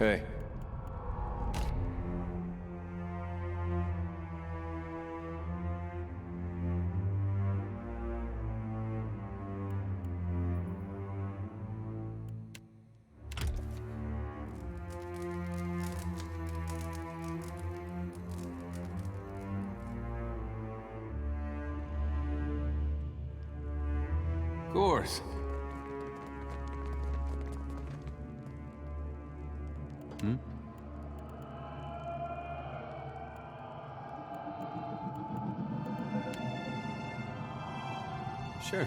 Hey. Of course. Hmm? Sure.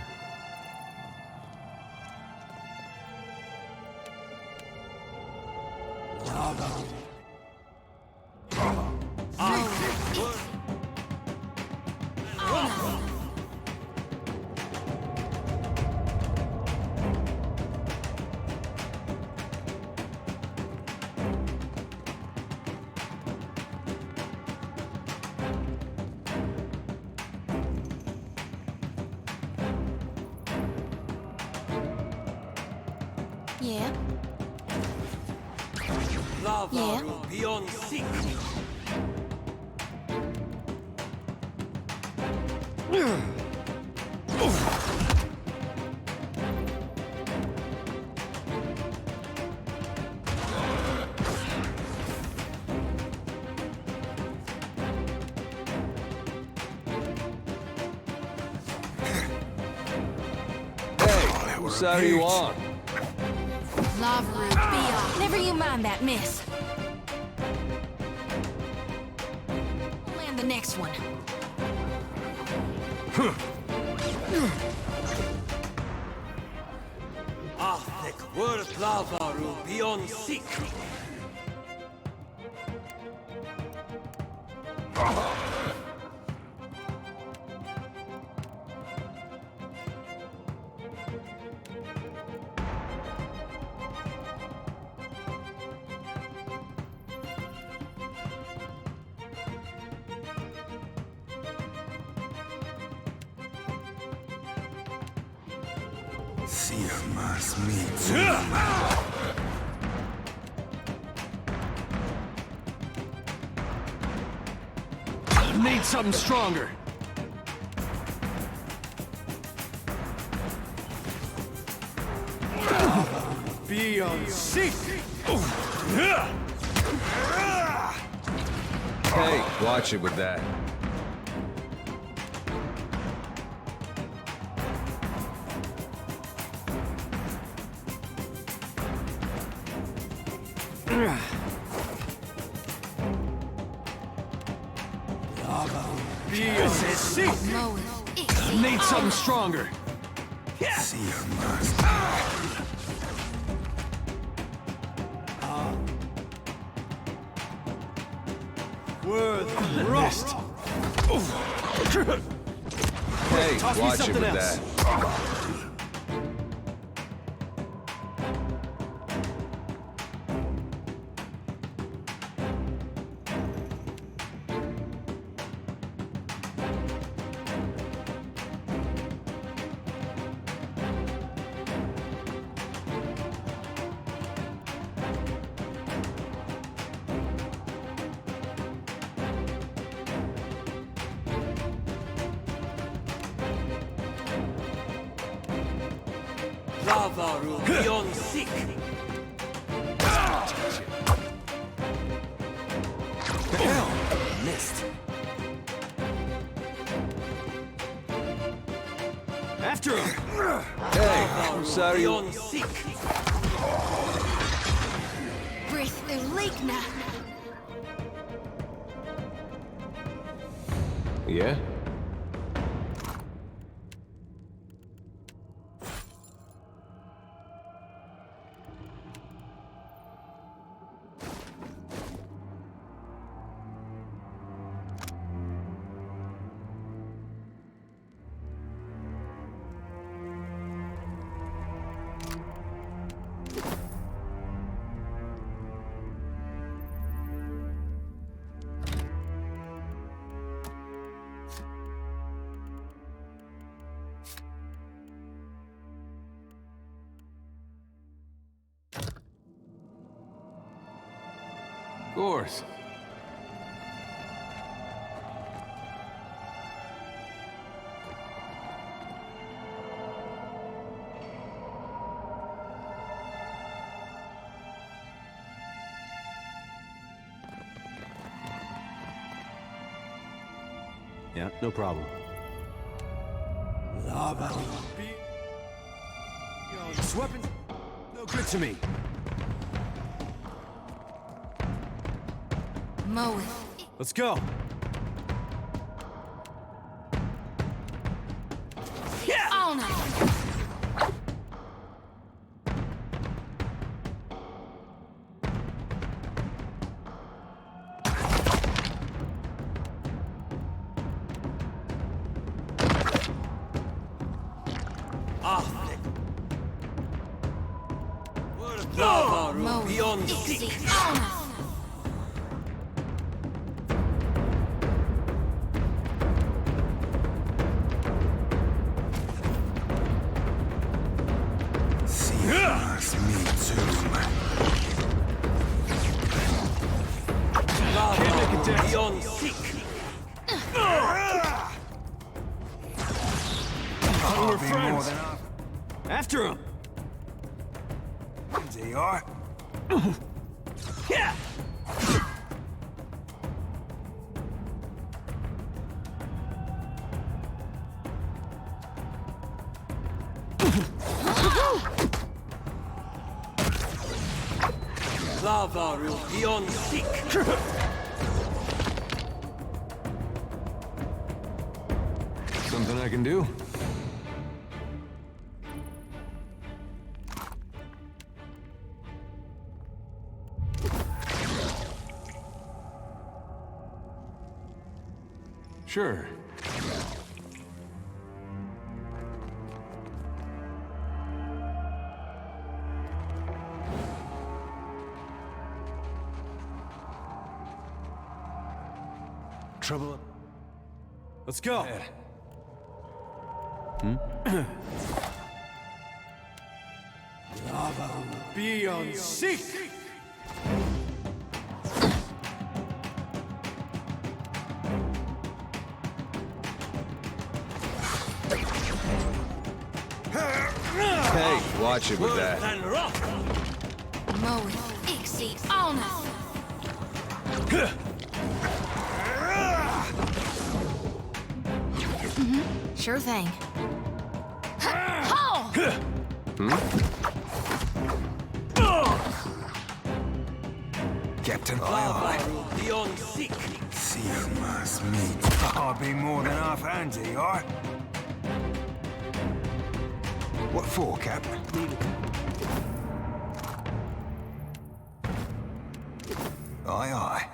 Yeah. Lava Yeah. beyond sacre. Hey, whose side are you on? Lava root, be off. Never you mind that, miss. Land the next one. Arthek world lava beyond sacre. Sirmas me. Need something stronger. Beyond seek. Hey, watch it with that. Beyond seek. Moe is Need something stronger. Sirmas. Word Missed. Hey, Toss me watch it something with else. that. Lava beyond sacre. Hell, missed. After him. Hey, whose side are you on? Beyond sacre. breath the lake now. Yeah? Of course. Yeah, no problem. Lava. This weapon's no good to me. Mow it. Let's go. On it. Athic. Lava Mow room it. beyond Easy. sick. On it. Lava room beyond sick. We're friends. After him. There you are. Yeah. Lava room beyond sick. Something I can do? Sure. Trouble. Let's go. Lava beyond seek. Hey, watch it with Earth that. and rock. Mow it. Easy. On it. Sure thing. Ho! Captain, Lava room beyond sick. See you must meet. I'll be more than half hands, you are. What for, Captain? Aye, aye.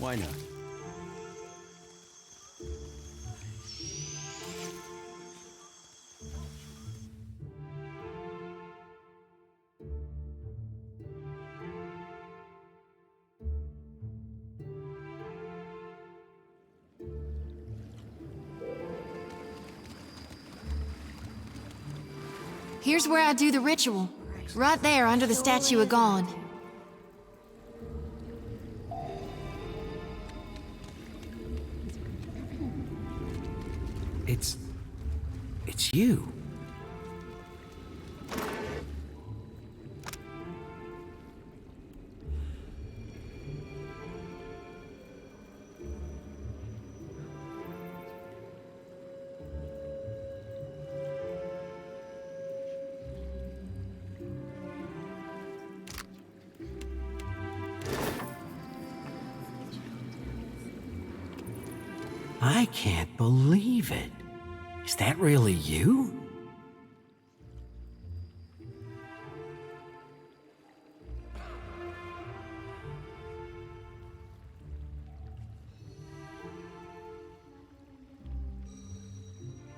Why not? Here's where I do the ritual. Right there under the statue of God. It's you. I can't believe it. Is that really you?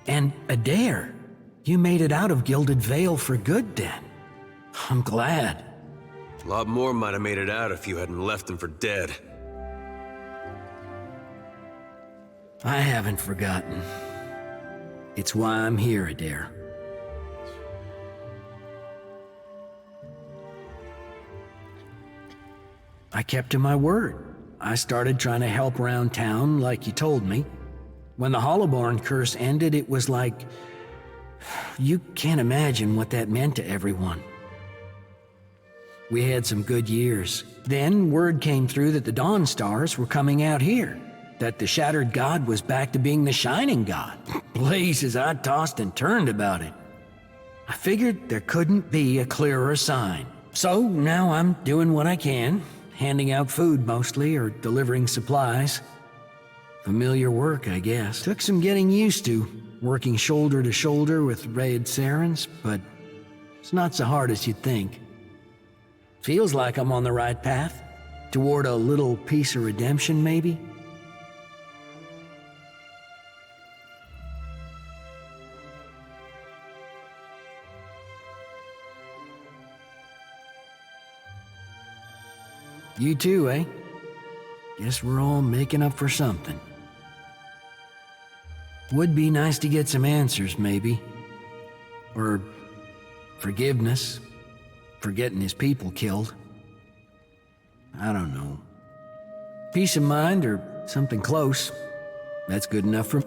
And Adair, you made it out of Gilded Vale for good then. I'm glad. A lot more might have made it out if you hadn't left them for dead. I haven't forgotten. It's why I'm here, Adair. I kept to my word. I started trying to help around town like you told me. When the Hollowborn curse ended, it was like... You can't imagine what that meant to everyone. We had some good years. Then word came through that the Dawn Stars were coming out here. That the Shattered God was back to being the Shining God. Blazes, I tossed and turned about it. I figured there couldn't be a clearer sign. So now I'm doing what I can, handing out food mostly, or delivering supplies. Familiar work, I guess. Took some getting used to, working shoulder to shoulder with Raid Sarens, but it's not so hard as you'd think. Feels like I'm on the right path, toward a little piece of redemption, maybe? You too, eh? Guess we're all making up for something. Would be nice to get some answers, maybe. Or forgiveness for getting his people killed. I don't know. Peace of mind or something close. That's good enough for me.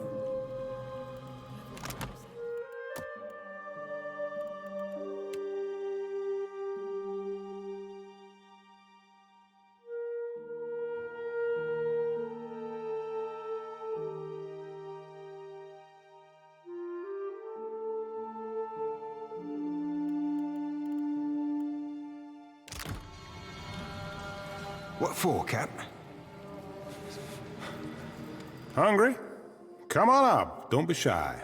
What for, Cap? Hungry? Come on up. Don't be shy.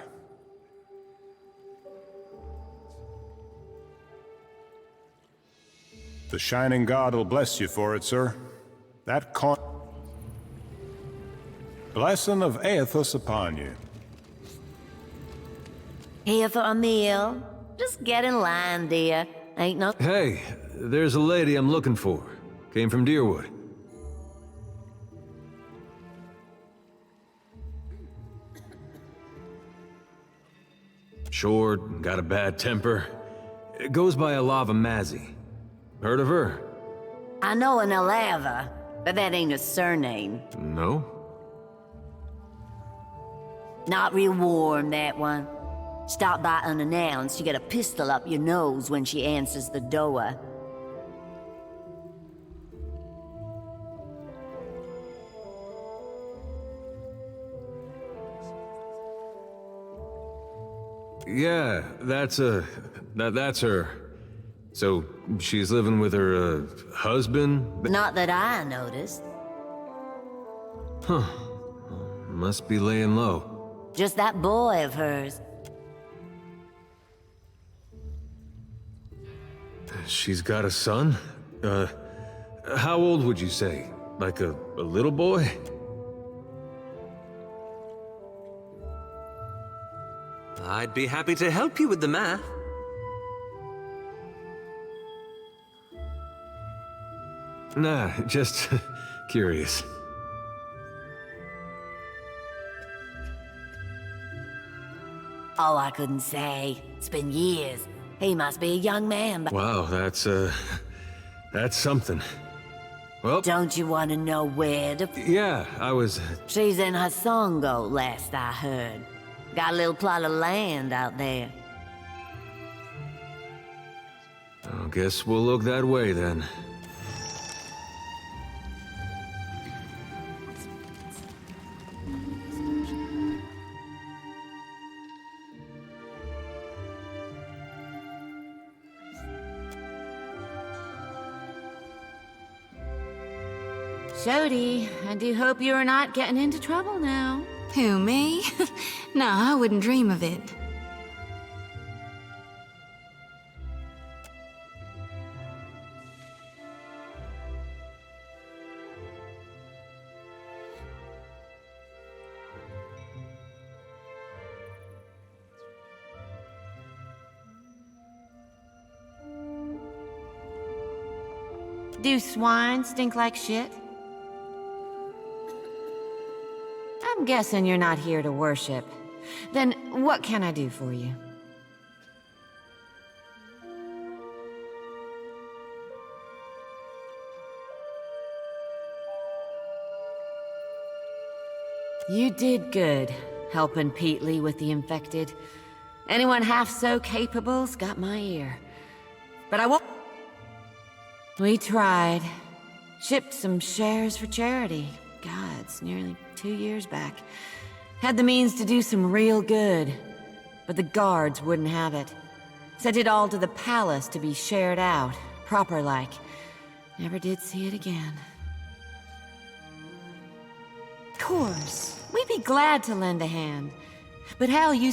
The Shining God will bless you for it, sir. That blessing of Aethys upon you. Here for a meal? Just get in line, dear. Ain't no... Hey, there's a lady I'm looking for. Came from Deerwood. Short, got a bad temper. Goes by Alava Mazzy. Heard of her? I know an Alava, but that ain't a surname. No? Not real warm, that one. Stop by unannounced, you get a pistol up your nose when she answers the door. Yeah, that's her. So, she's living with her, husband? Not that I noticed. Huh. Must be laying low. Just that boy of hers. She's got a son? How old would you say? Like a little boy? I'd be happy to help you with the math. Nah, just curious. Oh, I couldn't say. It's been years. He must be a young man, but Wow, that's something. Well, don't you want to know where to... yeah, I was... She's in Hasongo, last I heard. Got a little plot of land out there. I guess we'll look that way then. Jody, I do hope you're not getting into trouble now. Who, me? No, I wouldn't dream of it. Do swine stink like shit? I'm guessing you're not here to worship. Then what can I do for you? You did good, helping Petley with the infected. Anyone half so capable's got my ear. But I won't... We tried. Shipped some shares for charity. God, it's nearly 2 years back. Had the means to do some real good. But the guards wouldn't have it. Sent it all to the palace to be shared out, proper-like. Never did see it again. Of course, we'd be glad to lend a hand. But hell, you...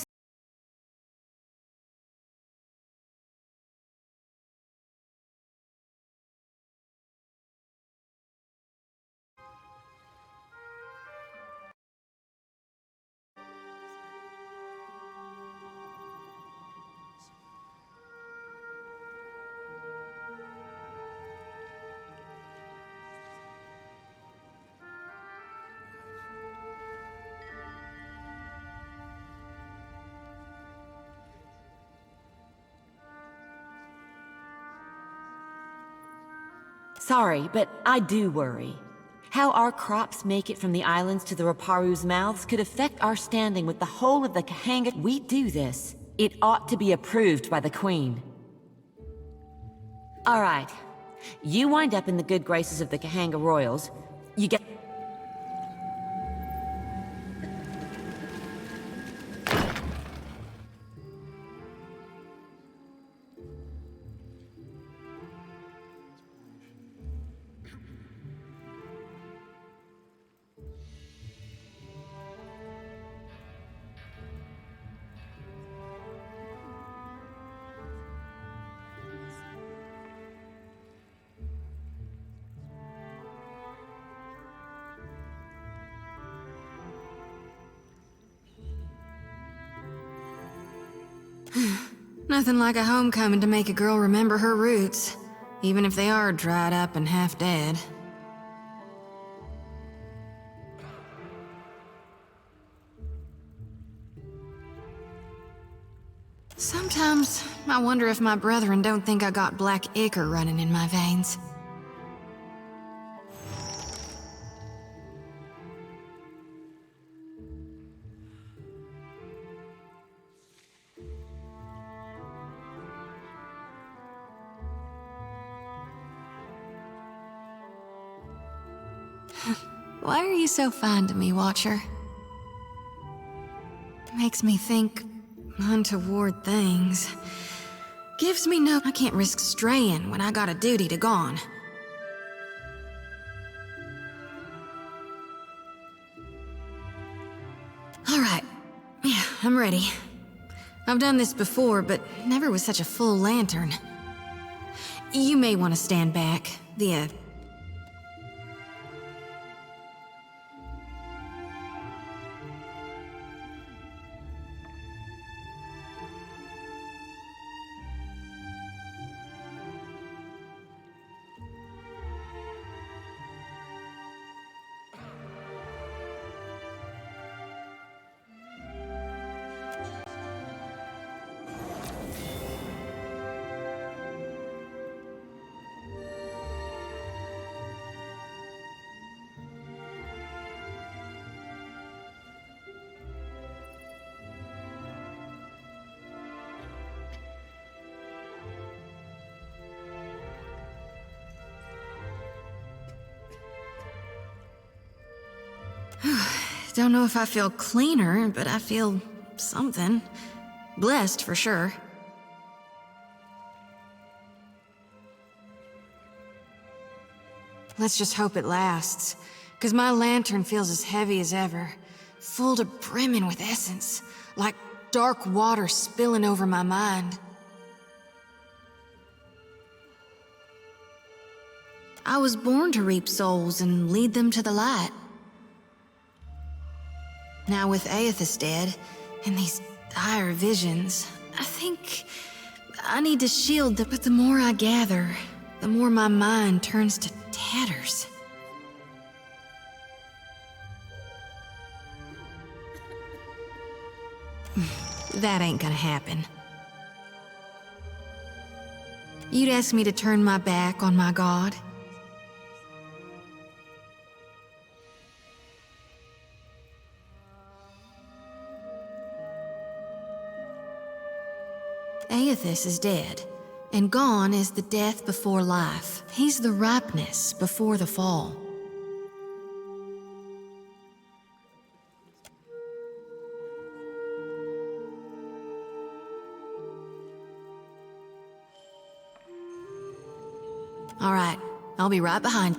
Sorry, but I do worry. How our crops make it from the islands to the Raparu's mouths could affect our standing with the whole of the Kahanga. We do this. It ought to be approved by the Queen. All right. You wind up in the good graces of the Kahanga royals. You get... Nothing like a homecoming to make a girl remember her roots, even if they are dried up and half dead. Sometimes I wonder if my brethren don't think I got black ichor running in my veins. Why are you so fine to me, Watcher? Makes me think untoward things. Gives me no... I can't risk straying when I got a duty to gone. All right. Yeah, I'm ready. I've done this before, but never with such a full lantern. You may want to stand back. Don't know if I feel cleaner, but I feel something. Blessed for sure. Let's just hope it lasts, because my lantern feels as heavy as ever, full to brimming with essence, like dark water spilling over my mind. I was born to reap souls and lead them to the light. Now with Aethys dead, and these dire visions, I think I need to shield them. But the more I gather, the more my mind turns to tatters. That ain't gonna happen. You'd ask me to turn my back on my god? Aethys is dead, and gone is the death before life. He's the ripeness before the fall. All right, I'll be right behind.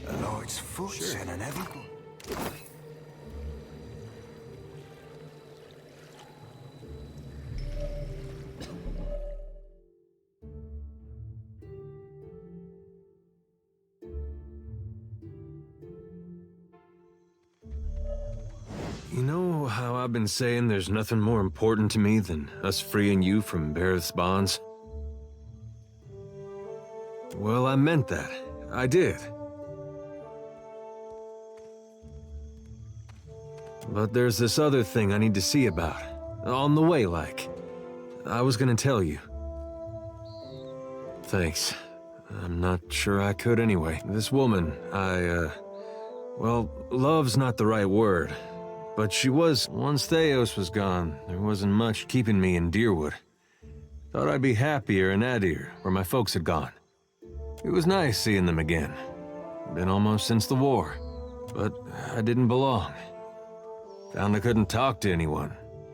Elogio's foot's in and everything. You know how I've been saying there's nothing more important to me than us freeing you from Bereth's bonds? Well, I meant that. I did. But there's this other thing I need to see about. On the way, like. I was gonna tell you. Thanks. I'm not sure I could anyway. This woman, well, love's not the right word. But she was. Once Theos was gone, there wasn't much keeping me in Deerwood. Thought I'd be happier in Adir, where my folks had gone. It was nice seeing them again. Been almost since the war. But I didn't belong. Found I couldn't talk to anyone.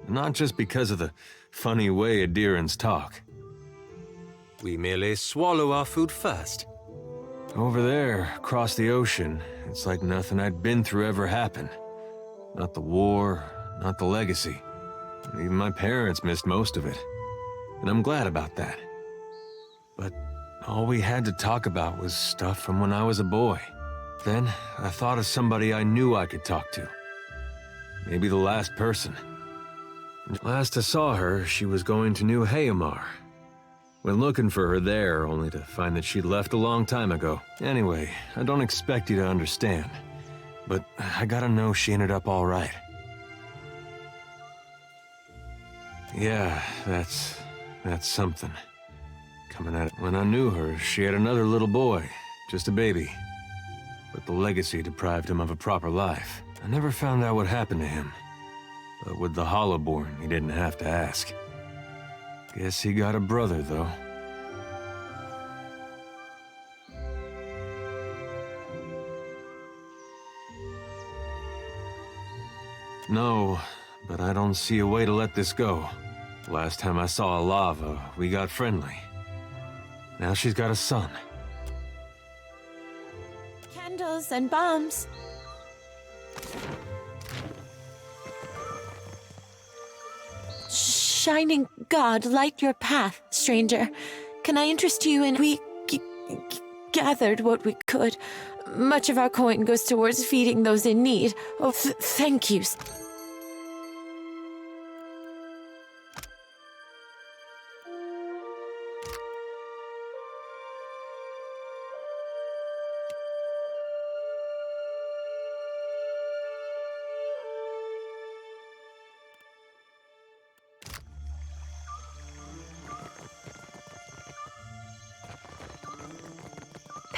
Not just because of the funny way Adirans talk. We merely swallow our food first. Over there, across the ocean, it's like nothing I'd been through ever happened. Not the war, not the legacy. Even my parents missed most of it. And I'm glad about that. But all we had to talk about was stuff from when I was a boy. Then I thought of somebody I knew I could talk to. Maybe the last person. Last I saw her, she was going to New Hayamar. Went looking for her there, only to find that she'd left a long time ago. Anyway, I don't expect you to understand. But I gotta know she ended up all right. Yeah, that's something. Coming at it. When I knew her, she had another little boy, just a baby. But the legacy deprived him of a proper life. I never found out what happened to him. But with the Hollowborn, he didn't have to ask. Guess he got a brother, though. No, but I don't see a way to let this go. Last time I saw Alava, we got friendly. Now she's got a son. Candles and bombs. Shining God, light your path, stranger. Can I interest you in... We gathered what we could. Much of our coin goes towards feeding those in need. Oh, thank you.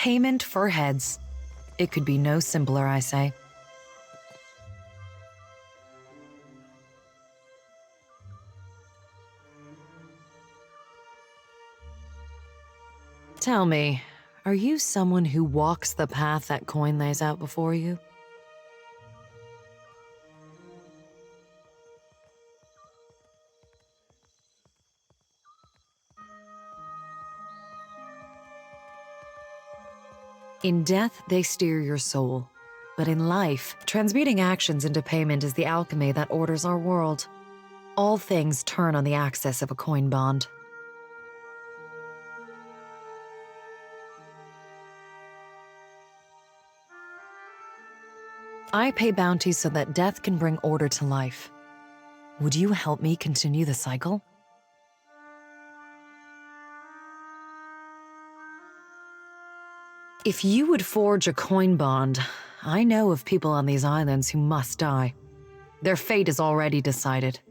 Payment for heads. It could be no simpler, I say. Tell me, are you someone who walks the path that coin lays out before you? In death, they steer your soul. But in life, transmuting actions into payment is the alchemy that orders our world. All things turn on the axis of a coin bond. I pay bounties so that death can bring order to life. Would you help me continue the cycle? If you would forge a coin bond, I know of people on these islands who must die. Their fate is already decided.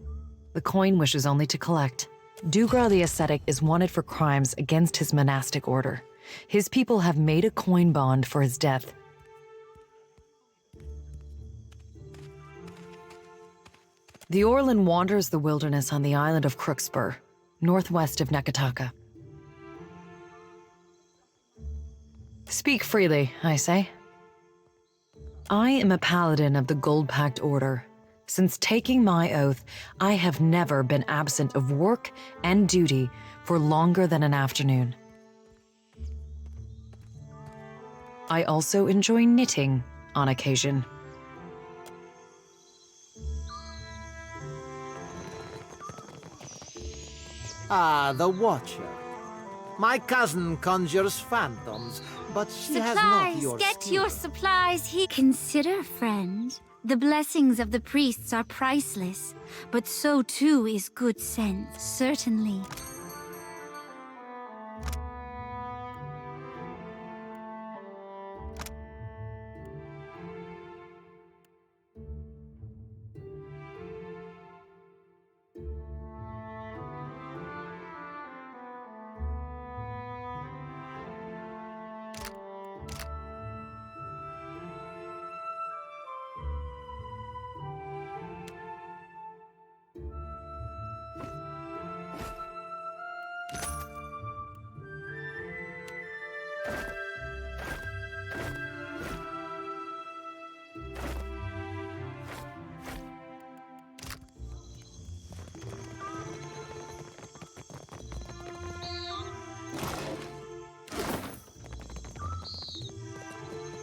The coin wishes only to collect. Dugra the Ascetic is wanted for crimes against his monastic order. His people have made a coin bond for his death. The Orlan wanders the wilderness on the island of Crookspur, northwest of Neketaka. Speak freely, I say. I am a paladin of the Gold-Pact Order. Since taking my oath, I have never been absent of work and duty for longer than an afternoon. I also enjoy knitting on occasion. Ah, the Watcher. My cousin conjures phantoms, but she has not your Get skill. your supplies. Consider, friend. The blessings of the priests are priceless, but so too is good sense, certainly.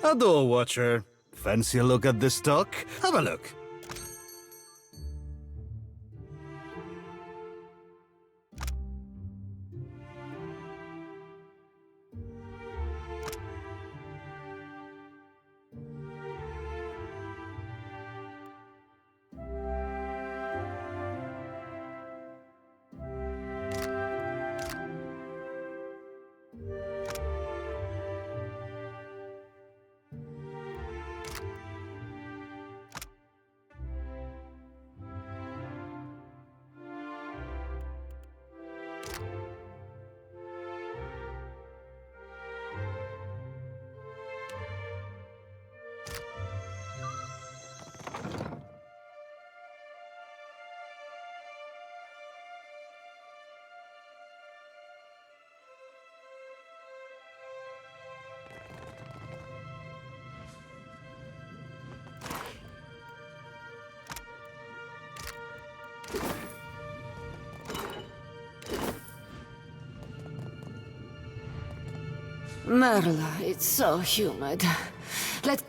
Hello, Watcher. Fancy a look at this stock? Have a look. Merla, it's so humid. Let...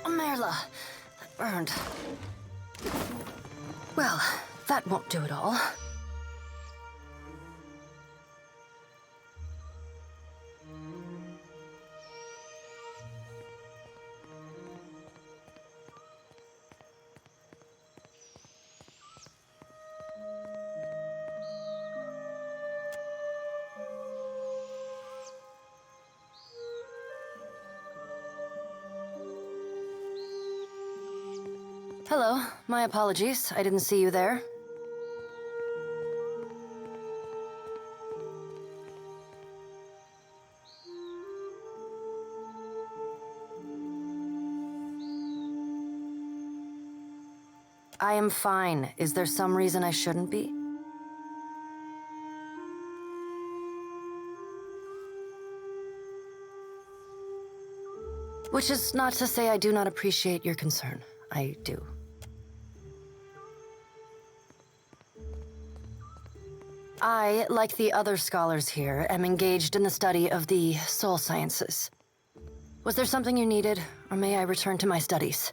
Merla, that burned. Well, that won't do it all. Hello, my apologies. I didn't see you there. I am fine. Is there some reason I shouldn't be? Which is not to say I do not appreciate your concern. I do. I, like the other scholars here, am engaged in the study of the soul sciences. Was there something you needed, or may I return to my studies?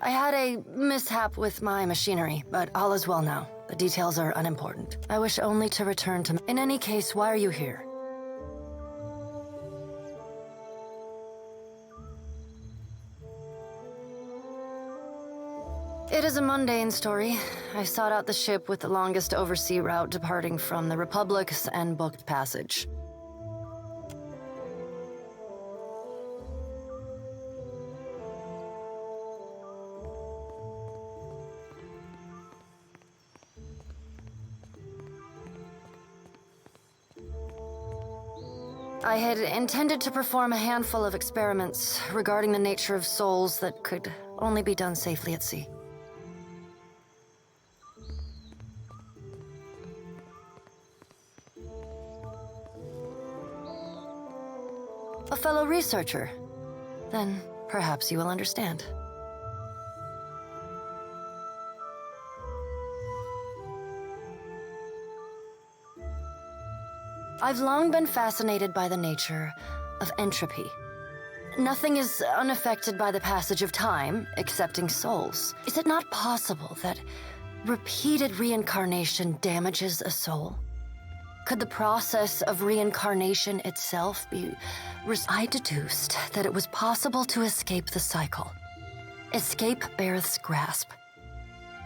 I had a mishap with my machinery, but all is well now. The details are unimportant. I wish only to return to... In any case, why are you here? It is a mundane story. I sought out the ship with the longest oversea route departing from the Republics and booked passage. I had intended to perform a handful of experiments regarding the nature of souls that could only be done safely at sea. A fellow researcher? Then perhaps you will understand. I've long been fascinated by the nature of entropy. Nothing is unaffected by the passage of time, excepting souls. Is it not possible that repeated reincarnation damages a soul? Could the process of reincarnation itself be... I deduced that it was possible to escape the cycle. Escape Bareth's grasp.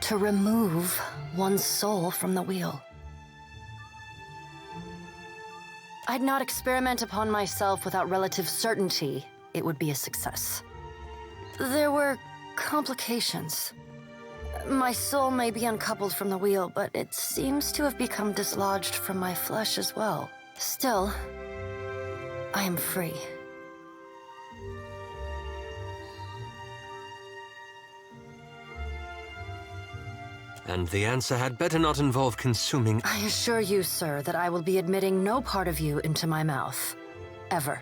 To remove one's soul from the wheel. I'd not experiment upon myself without relative certainty it would be a success. There were complications. My soul may be uncoupled from the wheel, but it seems to have become dislodged from my flesh as well. Still, I am free. And the answer had better not involve consuming... I assure you, sir, that I will be admitting no part of you into my mouth. Ever.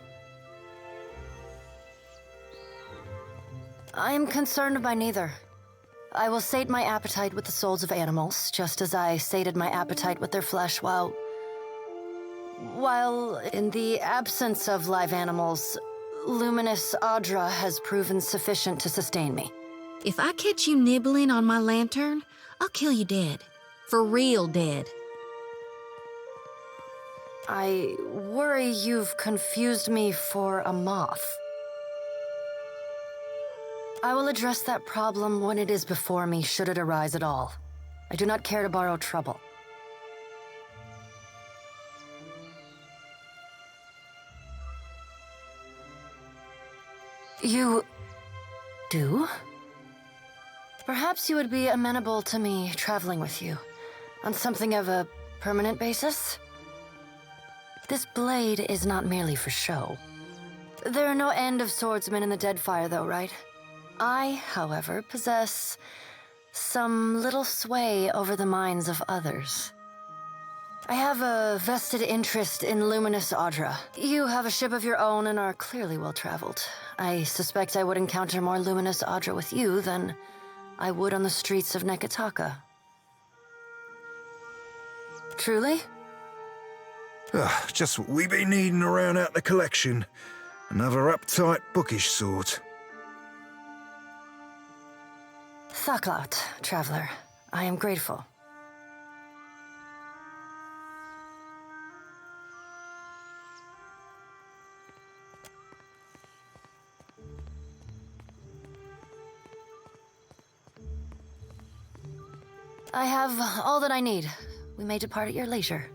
I am concerned by neither. I will sate my appetite with the souls of animals, just as I sated my appetite with their flesh while in the absence of live animals, luminous Audra has proven sufficient to sustain me. If I catch you nibbling on my lantern, I'll kill you dead. For real dead. I worry you've confused me for a moth. I will address that problem when it is before me, should it arise at all. I do not care to borrow trouble. You... do? Perhaps you would be amenable to me traveling with you, on something of a permanent basis? This blade is not merely for show. There are no end of swordsmen in the Deadfire, though, right? I, however, possess some little sway over the minds of others. I have a vested interest in luminous Audra. You have a ship of your own and are clearly well-traveled. I suspect I would encounter more luminous Audra with you than I would on the streets of Neketaka. Truly? Just what we be needing around out the collection. Another uptight, bookish sort. Thaklat, traveler. I am grateful. I have all that I need. We may depart at your leisure.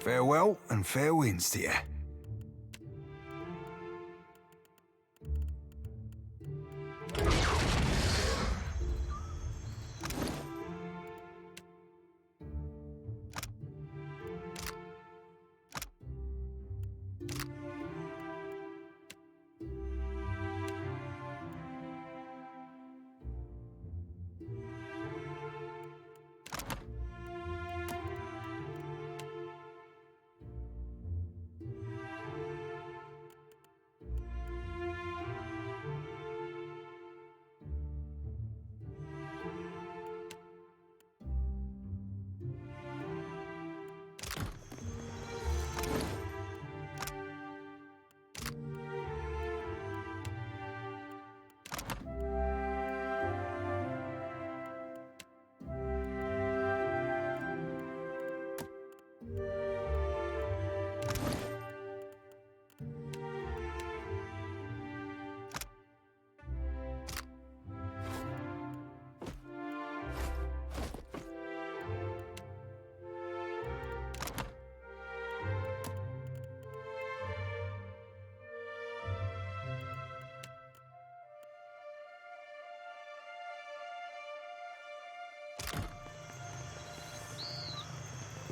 Farewell and fair winds to you.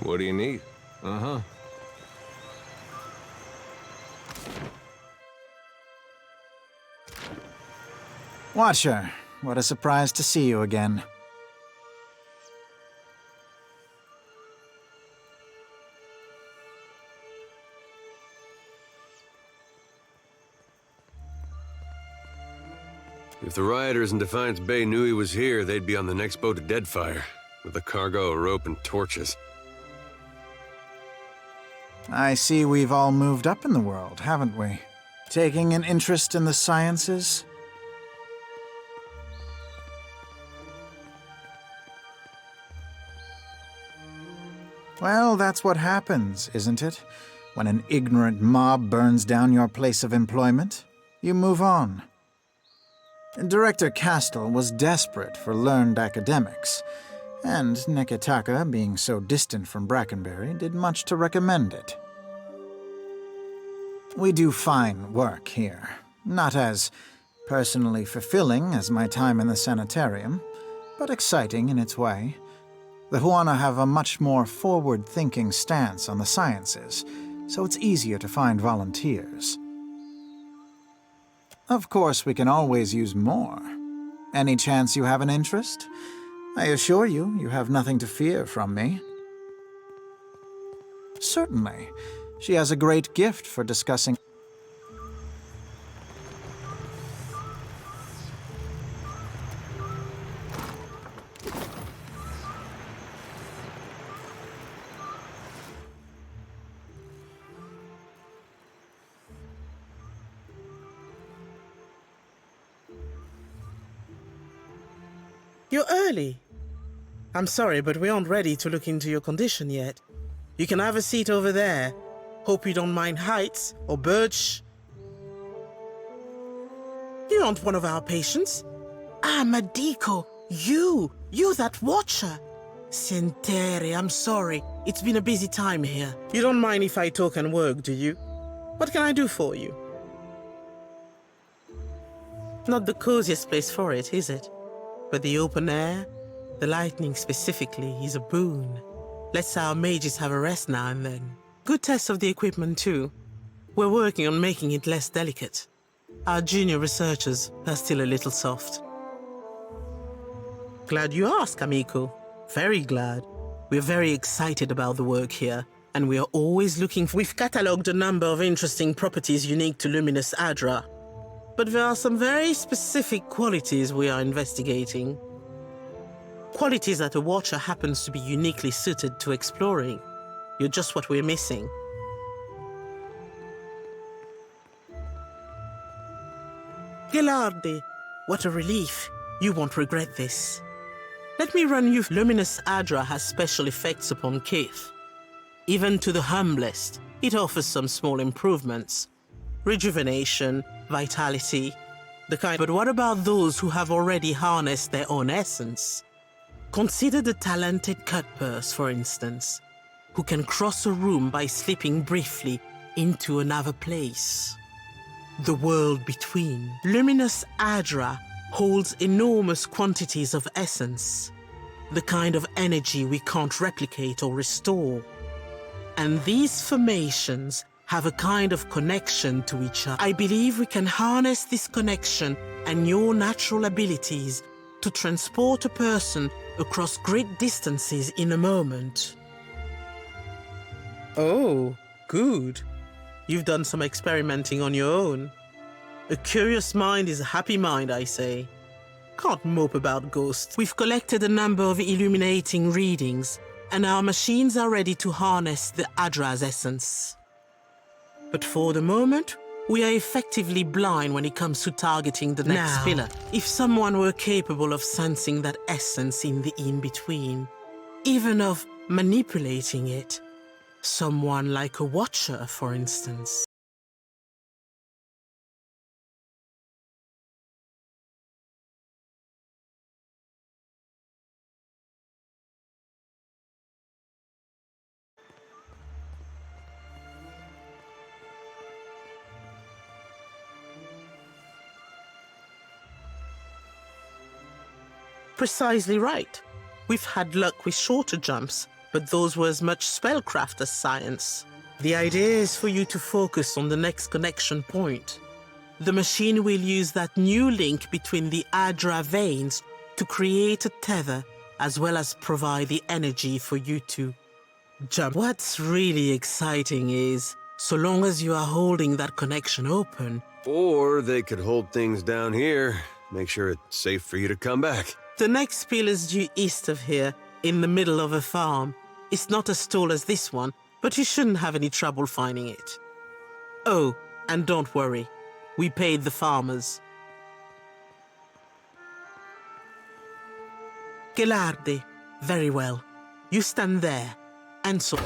What do you need? Uh-huh. Watcher, what a surprise to see you again. If the rioters in Defiance Bay knew he was here, they'd be on the next boat to Deadfire, with a cargo, a rope, and torches. I see we've all moved up in the world, haven't we? Taking an interest in the sciences? Well, that's what happens, isn't it? When an ignorant mob burns down your place of employment, you move on. Director Castell was desperate for learned academics, and Neketaka, being so distant from Brackenbury, did much to recommend it. We do fine work here, not as personally fulfilling as my time in the sanitarium, but exciting in its way. The Huana have a much more forward-thinking stance on the sciences, so it's easier to find volunteers. Of course, we can always use more. Any chance you have an interest? I assure you, you have nothing to fear from me. Certainly. She has a great gift for discussing. You're early. I'm sorry, but we aren't ready to look into your condition yet. You can have a seat over there. Hope you don't mind heights or birch. You aren't one of our patients. Ah, Madiko, you that watcher. Sentere, I'm sorry. It's been a busy time here. You don't mind if I talk and work, do you? What can I do for you? Not the coziest place for it, is it? But the open air, the lightning specifically, is a boon. Lets our mages have a rest now and then. Good test of the equipment too. We're working on making it less delicate. Our junior researchers are still a little soft. Glad you asked, amico. Very glad. We're very excited about the work here, and we are always looking for... We've catalogued a number of interesting properties unique to Luminous Adra. But there are some very specific qualities we are investigating. Qualities that a watcher happens to be uniquely suited to exploring. You're just what we're missing. Gilardi, what a relief. You won't regret this. Let me run you. Luminous Adra has special effects upon Keith. Even to the humblest, it offers some small improvements. Rejuvenation, vitality, the kind. But what about those who have already harnessed their own essence? Consider the talented Cutpurse, for instance. who can cross a room by slipping briefly into another place. The world between. Luminous Adra holds enormous quantities of essence, the kind of energy we can't replicate or restore. And these formations have a kind of connection to each other. I believe we can harness this connection and your natural abilities to transport a person across great distances in a moment. Oh, good. You've done some experimenting on your own. A curious mind is a happy mind, I say. Can't mope about ghosts. We've collected a number of illuminating readings, and our machines are ready to harness the Adra's essence. But for the moment, we are effectively blind when it comes to targeting the next pillar. If someone were capable of sensing that essence in the in-between, even of manipulating it, someone like a watcher, for instance. Precisely right. We've had luck with shorter jumps, but those were as much spellcraft as science. The idea is for you to focus on the next connection point. The machine will use that new link between the Adra veins to create a tether, as well as provide the energy for you to jump. What's really exciting is, so long as you are holding that connection open... Or they could hold things down here, make sure it's safe for you to come back. The next pill is due east of here, in the middle of a farm. It's not as tall as this one, but you shouldn't have any trouble finding it. Oh, and don't worry. We paid the farmers. Gelarde. Very well. You stand there, and so...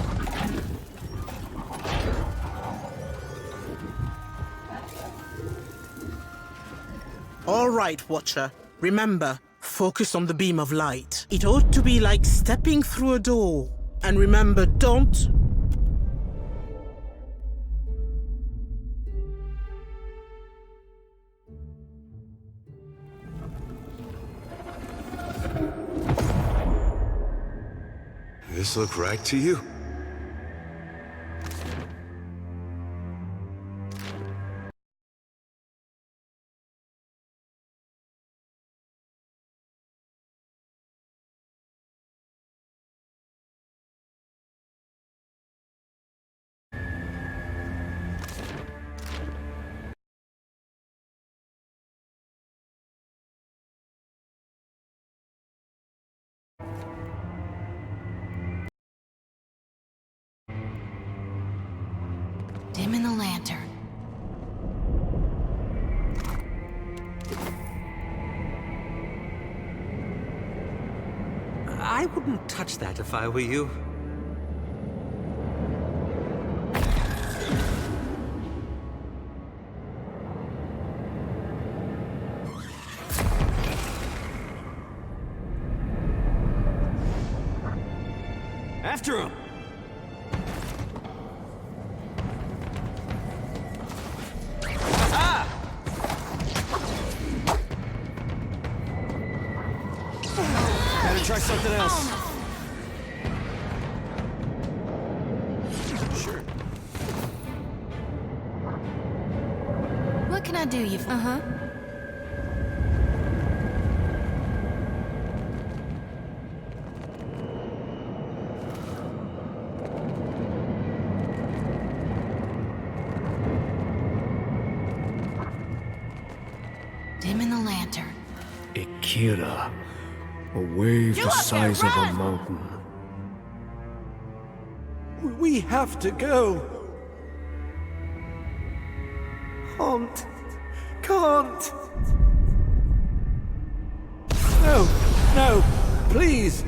All right, Watcher. Remember, focus on the beam of light. It ought to be like stepping through a door. And remember, don't... This look right to you? Dim in the lantern. I wouldn't touch that if I were you. After him! Try something else. Sure. What can I do you for? Uh-huh. Dim in the lantern. Ikira. A wave the size of a mountain. We have to go. Can't. No, please.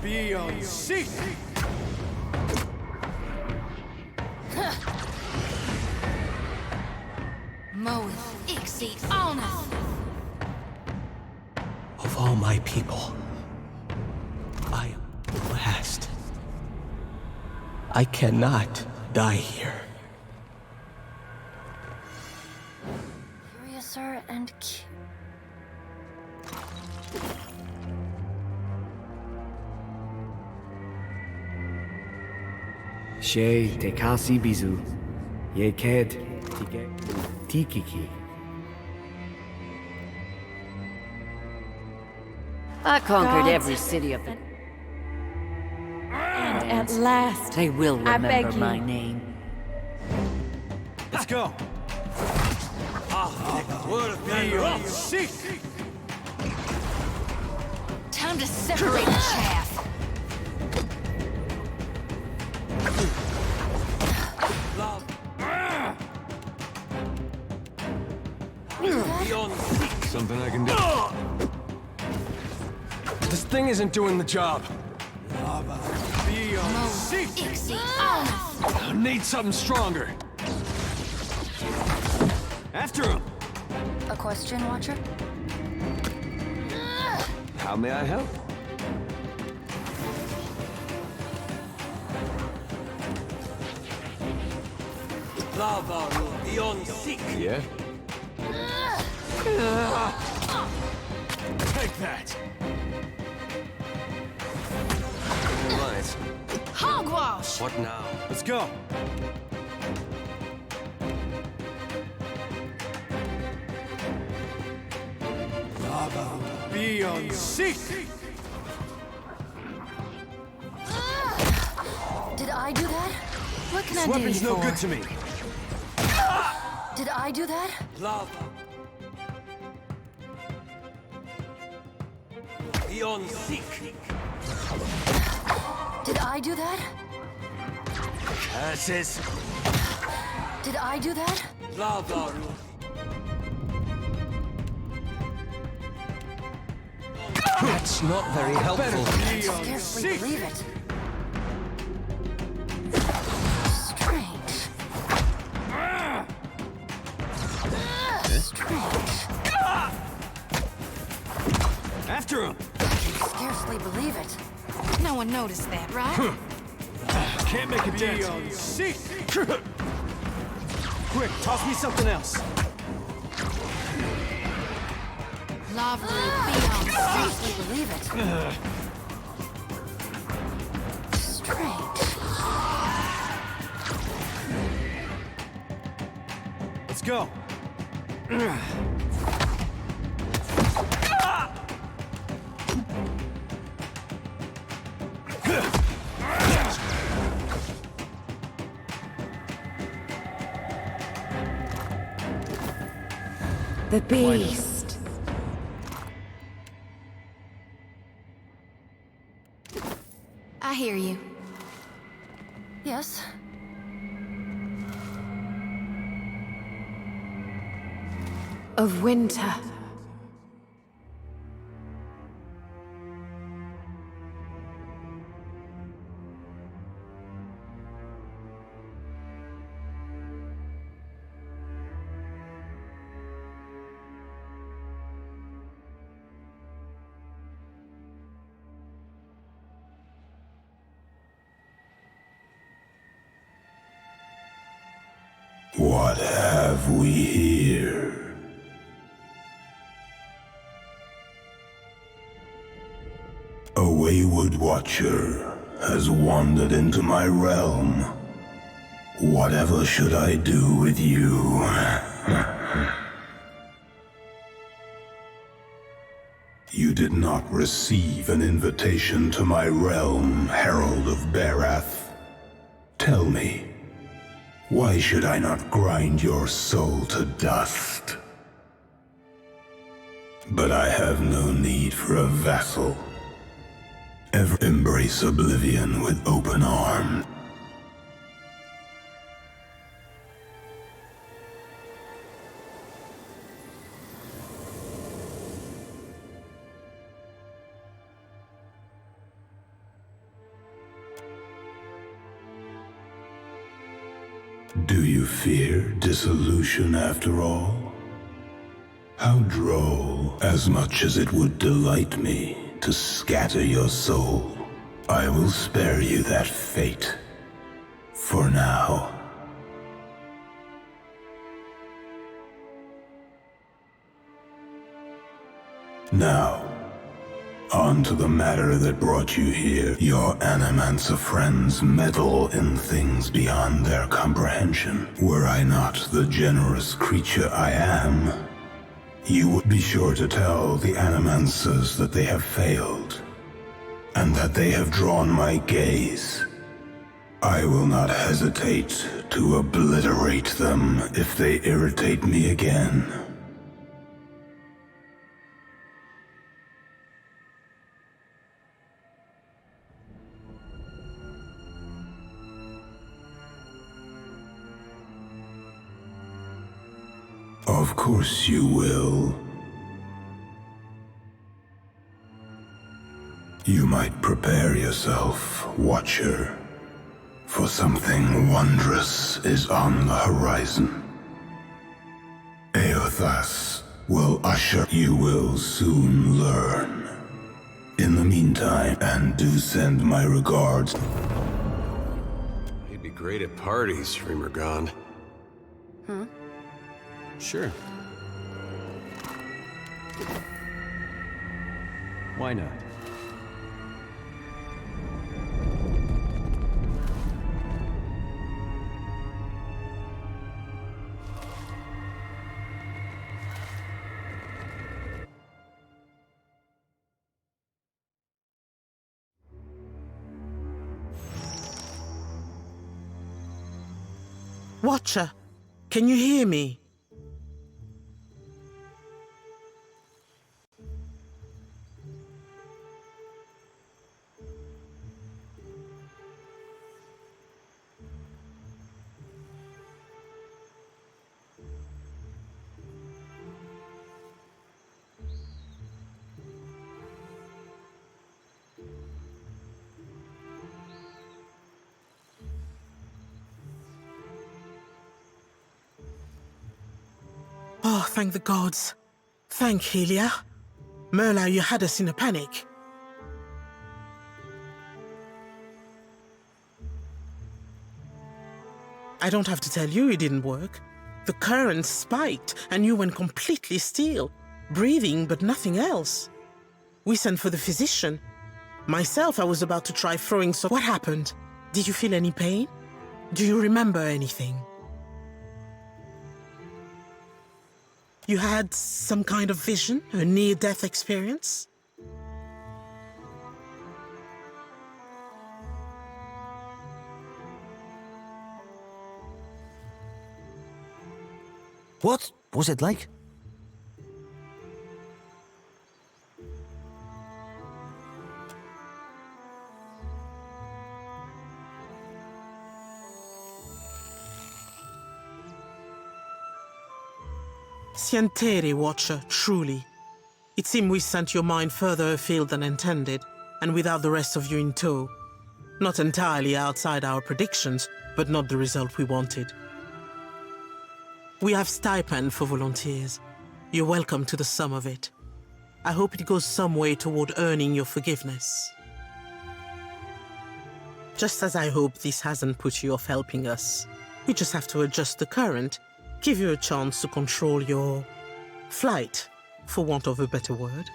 be on seek. Moeth ixi oneth. Of all my people, I am the last. I cannot die here. Curiouser and cute. She tekasi bizu, yeked tikiki. I conquered Gods. every city of the... And at last, They will I remember beg you. my name. Let's go. Be on seek. Time to separate the chaff. Something I can do. This thing isn't doing the job. Be on seek. Ixi oneth. I need something stronger. After him. A question, Watcher? How may I help? Yeah? Take that. Right. Hogwash. What now? Let's go. Be on seek. Did I do that? What can This I do weapon's you no for? good to me. Did I do that? Beyond seek. Did I do that? Curses. Did I do that? Lava. That's not very helpful. I scarcely believe it. Strange. Strange. After him. I can scarcely believe it. No one noticed that, right? Can't make a dent. Seek. Quick, toss me something else. Lavru beyond. Scarcely believe it. Strange. Let's go. The beast. I hear you. Yes. Of winter. What have we here? A wayward watcher has wandered into my realm. Whatever should I do with you? You did not receive an invitation to my realm, Herald of Barath. Tell me, why should I not grind your soul to dust? But I have no need for a vassal. Ever embrace oblivion with open arms. Do you fear dissolution after all? How droll, as much as it would delight me to scatter your soul. I will spare you that fate. For now. Now, on to the matter that brought you here. Your Animancer friends meddle in things beyond their comprehension. Were I not the generous creature I am, you would be sure to tell the Animancers that they have failed, and that they have drawn my gaze. I will not hesitate to obliterate them if they irritate me again. Of course you will. You might prepare yourself, Watcher, for something wondrous is on the horizon. Eothas will usher. You will soon learn. In the meantime, and do send my regards. He'd be great at parties, Remergond. Hmm? Sure. Why not? Watcher, can you hear me? Oh, thank the gods. Thank Helia. Merla, you had us in a panic. I don't have to tell you it didn't work. The current spiked and you went completely still, breathing but nothing else. We sent for the physician. Myself, I was about to try throwing some... What happened? Did you feel any pain? Do you remember anything? You had some kind of vision? A near-death experience? What was it like? Sientere, Watcher, truly. It seemed we sent your mind further afield than intended, and without the rest of you in tow. Not entirely outside our predictions, but not the result we wanted. We have stipend for volunteers. You're welcome to the sum of it. I hope it goes some way toward earning your forgiveness. Just as I hope this hasn't put you off helping us. We just have to adjust the current, give you a chance to control your flight, for want of a better word.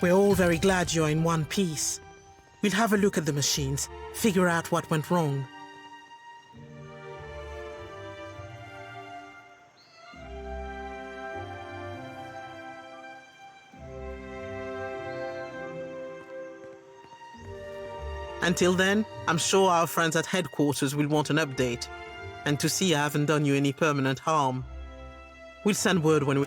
We're all very glad you're in one piece. We'll have a look at the machines, figure out what went wrong. Until then, I'm sure our friends at headquarters will want an update, and to see I haven't done you any permanent harm. We'll send word when we...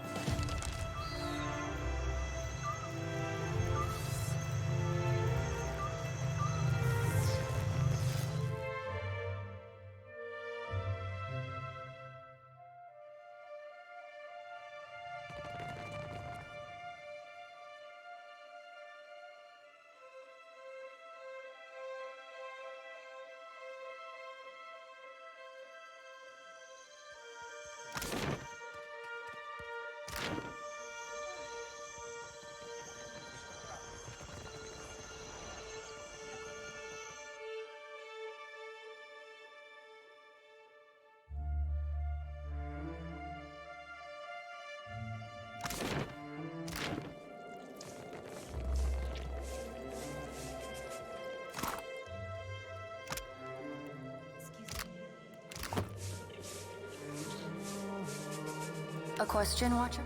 question, Watcher?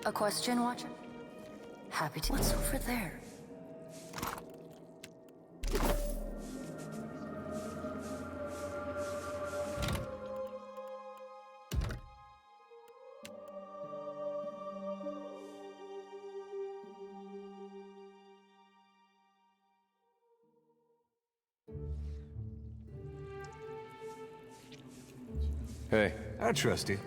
A question, Watcher? Happy to. What's over there? Hey, I trust you.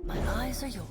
My eyes are yours.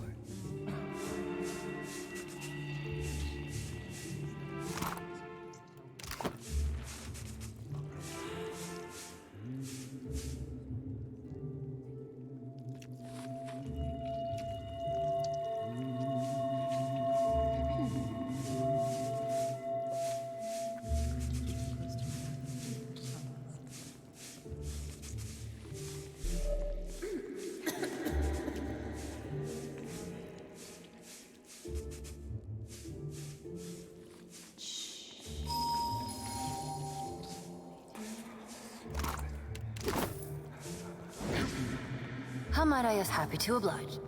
How might I as happy to oblige?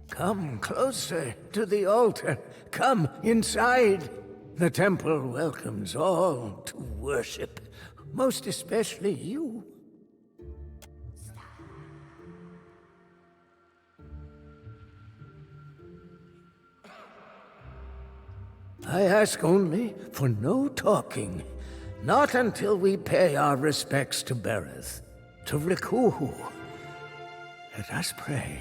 Come closer to the altar. Come inside. The temple welcomes all to worship, most especially you. I ask only for no talking. Not until we pay our respects to Bereth, to Rikuhu. Let us pray.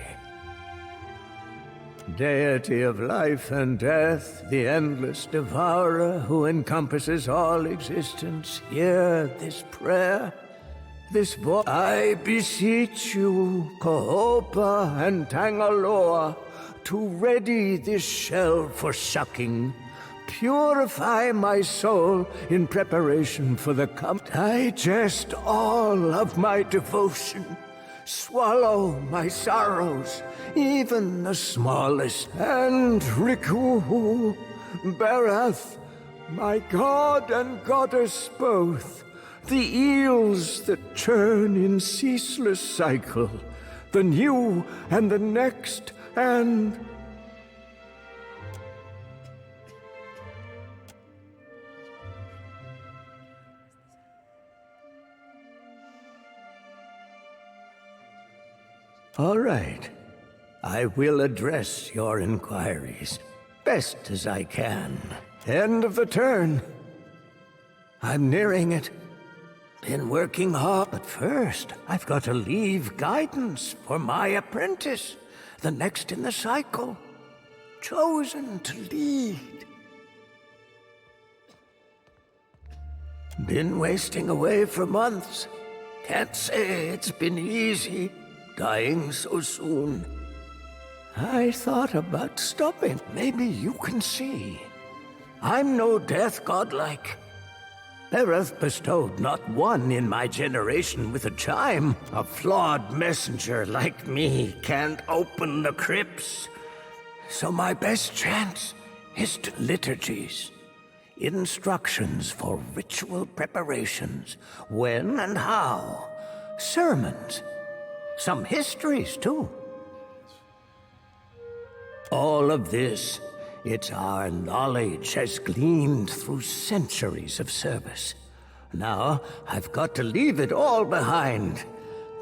Deity of life and death, the endless devourer who encompasses all existence, hear this prayer, this voice. I beseech you, Kohopa and Tangaloa, to ready this shell for sucking. Purify my soul in preparation for the digest all of my devotion. Swallow my sorrows, even the smallest. And Rikuhu, Bereth, my god and goddess both, the eels that churn in ceaseless cycle, the new and the next, and... All right. I will address your inquiries, best as I can. End of the turn. I'm nearing it. Been working hard, but first, I've got to leave guidance for my apprentice, the next in the cycle. Chosen to lead. Been wasting away for months. Can't say it's been easy. Dying so soon. I thought about stopping. Maybe you can see. I'm no death godlike. Bereth bestowed not one in my generation with a chime. A flawed messenger like me can't open the crypts. So my best chance is to liturgies. Instructions for ritual preparations. When and how. Sermons. Some histories, too. All of this, it's our knowledge has gleaned through centuries of service. Now, I've got to leave it all behind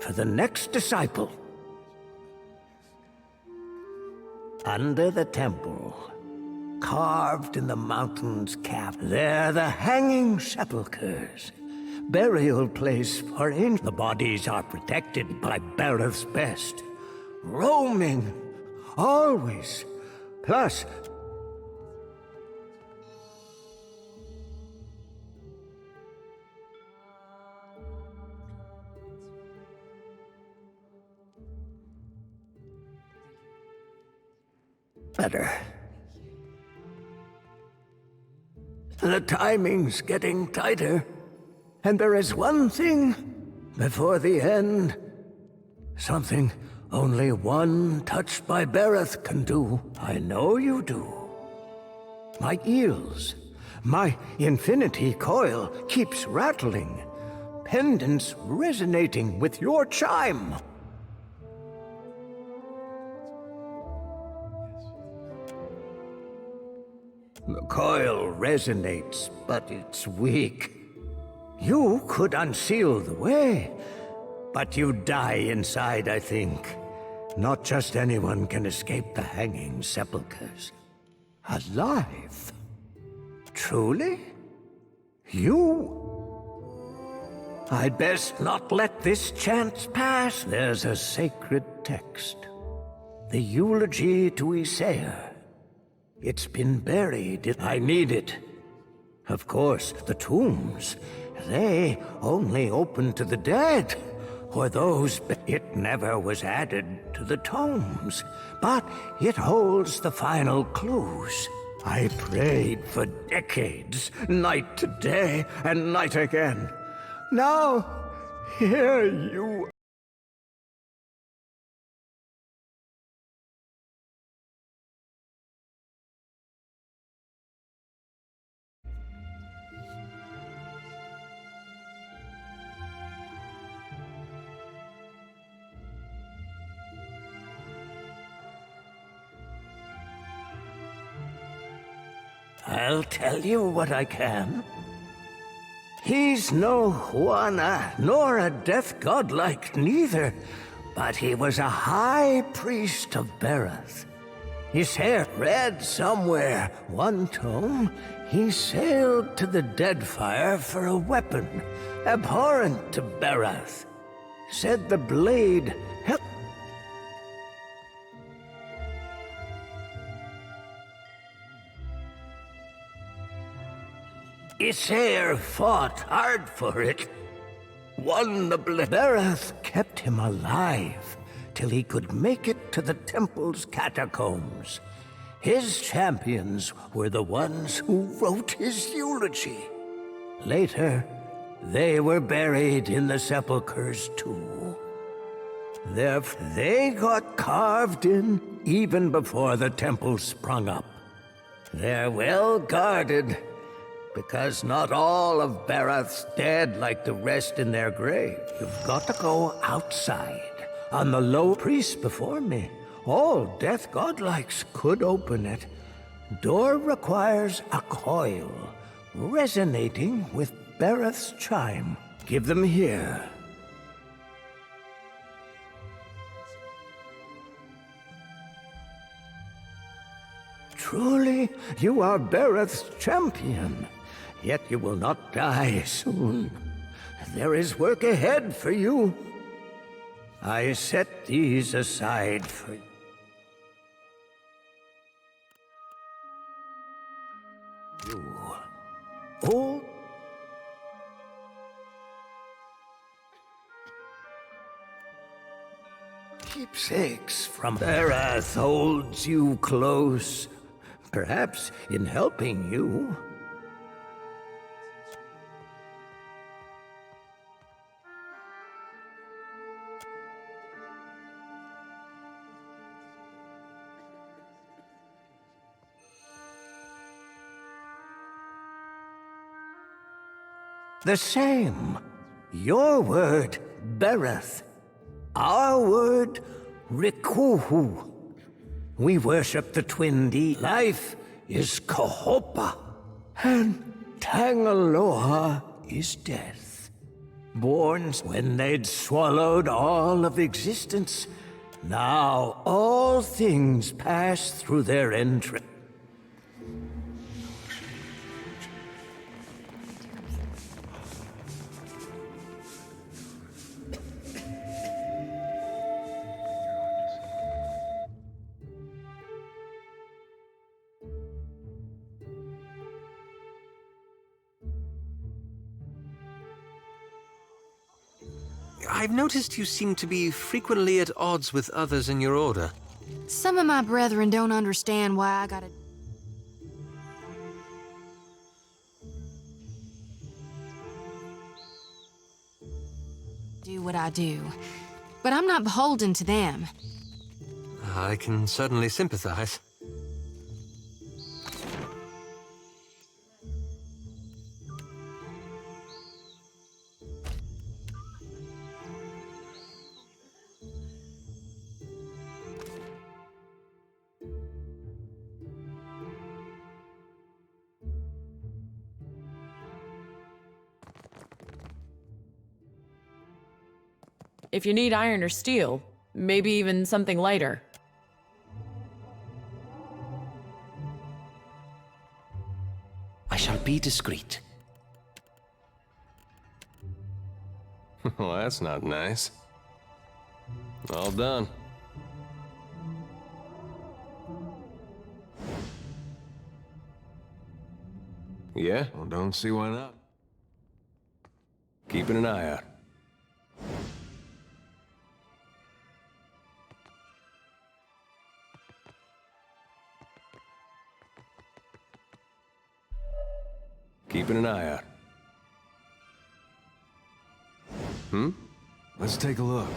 for the next disciple. Under the temple, carved in the mountain's cap, there the hanging sepulchres. Burial place for the bodies are protected by Bereth's best. Roaming, always. Plus, better. The timing's getting tighter, and there is one thing before the end. Something only one touched by Bereth can do. I know you do. My eels, my infinity coil keeps rattling, pendants resonating with your chime. The coil resonates, but it's weak. You could unseal the way, but you die inside, I think. Not just anyone can escape the hanging sepulchres. Alive? Truly? You? I'd best not let this chance pass. There's a sacred text. The eulogy to Isaia. It's been buried. I need it. Of course, the tombs. They only open to the dead. Or those, but it never was added to the tomes. But it holds the final clues. I prayed for decades, night to day and night again. Now, here you I'll tell you what I can. He's no Juana, nor a death godlike neither, but he was a high priest of Bereth. His hair read somewhere, one tome, he sailed to the Deadfire for a weapon, abhorrent to Bereth. Said the blade helped. Isaia fought hard for it. Won the Bereth kept him alive till he could make it to the temple's catacombs. His champions were the ones who wrote his eulogy. Later, they were buried in the sepulchres too. They got carved in even before the temple sprung up. They're well guarded, because not all of Bereth's dead like the rest in their grave. You've got to go outside, on the low priest before me. All death godlikes could open it. Door requires a coil, resonating with Bereth's chime. Give them here. Truly, you are Bereth's champion. Yet you will not die soon. There is work ahead for you. I set these aside for you. Oh. Keepsakes from Bereth holds you close, perhaps in helping you. The same. Your word, Bereth. Our word, Rikuhu. We worship the twin D. Life is Kohopa, and Tangaloa is death. Born when they'd swallowed all of existence, now all things pass through their entrance. I've noticed you seem to be frequently at odds with others in your order. Some of my brethren don't understand why I gotta do what I do. But I'm not beholden to them. I can certainly sympathize. If you need iron or steel, maybe even something lighter. I shall be discreet. Well, that's not nice. All done. Yeah? Well, don't see why not. Keeping an eye out. Keeping an eye out. Let's take a look.